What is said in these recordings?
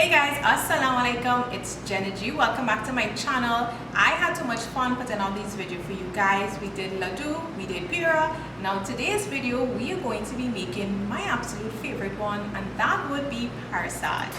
Hey guys, assalamu alaikum, it's Jenna G. Welcome back to my channel. I had so much fun putting out this video for you guys. We did laddu, we did pira. Now today's video we are going to be making my absolute favorite one, and that would be parsad.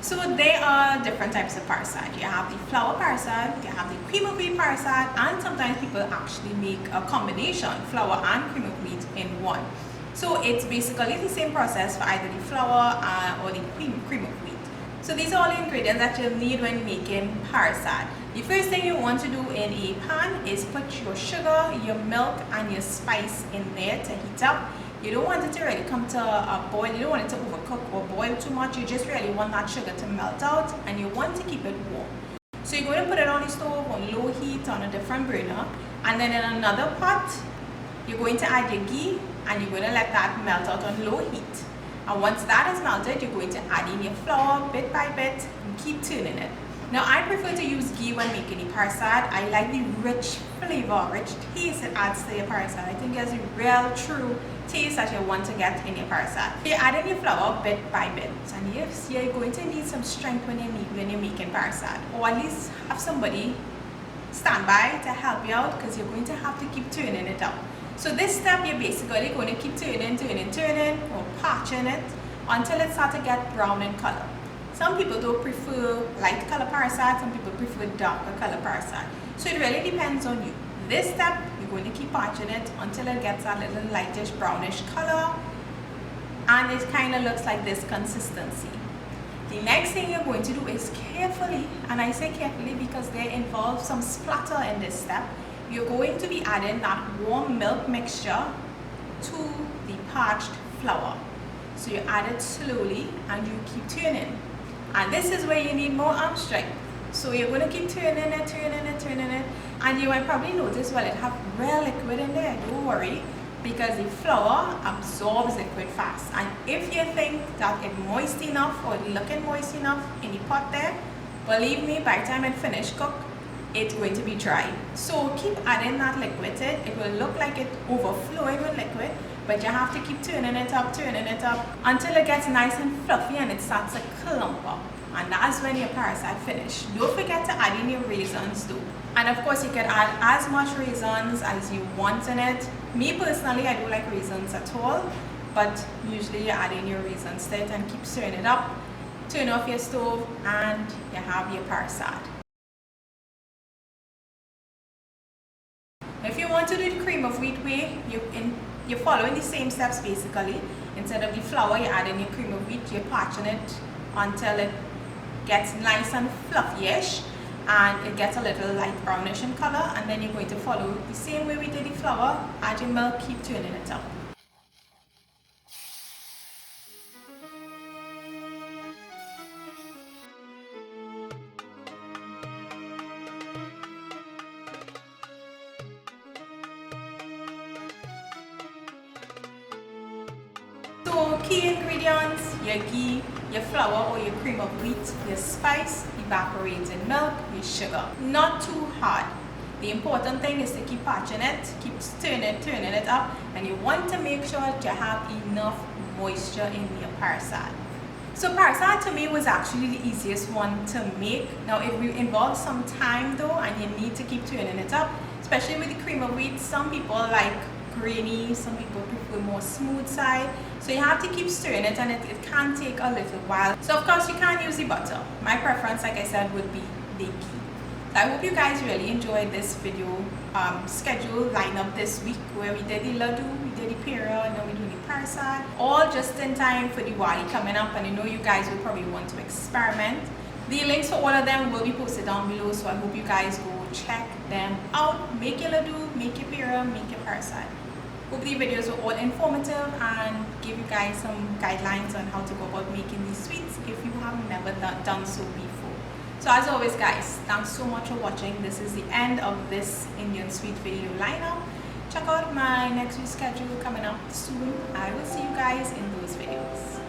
So there are different types of parsad. You have the flour parsad, you have the cream of wheat parsad, and sometimes people actually make a combination, flour and cream of wheat in one. So it's basically the same process for either the flour or the cream of wheat. So these are all the ingredients that you'll need when making parsad. The first thing you want to do in a pan is put your sugar, your milk, and your spice in there to heat up. You don't want it to really come to a boil, you don't want it to overcook or boil too much. You just really want that sugar to melt out, and you want to keep it warm. So you're going to put it on the stove on low heat on a different burner, and then in another pot you're going to add your ghee, and you're going to let that melt out on low heat. And once that is melted, you're going to add in your flour bit by bit and keep turning it. Now I prefer to use ghee when making the parsad. I like the rich flavor, rich taste it adds to your parsad. I think it's a real true taste that you want to get in your parsad. You add in your flour bit by bit, and yes, you're going to need some strength when you're making parsad, or at least have somebody stand by to help you out, because you're going to have to keep turning it up. So this step you're basically going to keep turning or patching it until it starts to get brown in color. Some people don't prefer light color parsad, some people prefer darker color parsad. So it really depends on you. This step, you're going to keep patching it until it gets a little lightish brownish color, and it kind of looks like this consistency. The next thing you're going to do is carefully, and I say carefully because there involves some splatter in this step, you're going to be adding that warm milk mixture to the parched flour. So you add it slowly and you keep turning. And this is where you need more arm strength. So you're going to keep turning it, and you might probably notice, well, it have real liquid in there. Don't worry, because the flour absorbs liquid fast. And if you think that it's moist enough or looking moist enough in the pot there, believe me, by the time it finished cook, it's going to be dry. So keep adding that liquid to it. It will look like it's overflowing with liquid, but you have to keep turning it up until it gets nice and fluffy and it starts to clump up. And that's when your parsad finished. Don't forget to add in your raisins too. And of course you can add as much raisins as you want in it. Me personally, I don't like raisins at all, but usually you add in your raisins to it and keep stirring it up. Turn off your stove and you have your parsad. If you want to do the cream of wheat way, you're following the same steps basically. Instead of the flour, you're adding your cream of wheat, you're patching it until it gets nice and fluffy-ish, and it gets a little light brownish in color, and then you're going to follow the same way we did the flour. Add your milk, keep turning it up. So key ingredients: your ghee, your flour or your cream of wheat, your spice, evaporated milk, your sugar. Not too hard. The important thing is to keep patching it, keep turning it up, and you want to make sure that you have enough moisture in your parsad. So parsad to me was actually the easiest one to make. Now it will involve some time though, and you need to keep turning it up, especially with the cream of wheat. Some people like grainy, some people prefer more smooth side, so you have to keep stirring it, and it can take a little while. So of course you can't use the butter. My preference, like I said, would be the ghee. So I hope you guys really enjoyed this video schedule lineup this week, where we did the laddu, we did the pira, and then we do the parsad, all just in time for Diwali coming up, and I know you guys will probably want to experiment. The links for all of them will be posted down below, so I hope you guys go check them out. Make your laddu, make your pira, make your parsad. Hope the videos were all informative and give you guys some guidelines on how to go about making these sweets if you have never done so before. So as always guys, thanks so much for watching. This is the end of this Indian sweet video lineup. Check out my next week's schedule coming up soon. I will see you guys in those videos.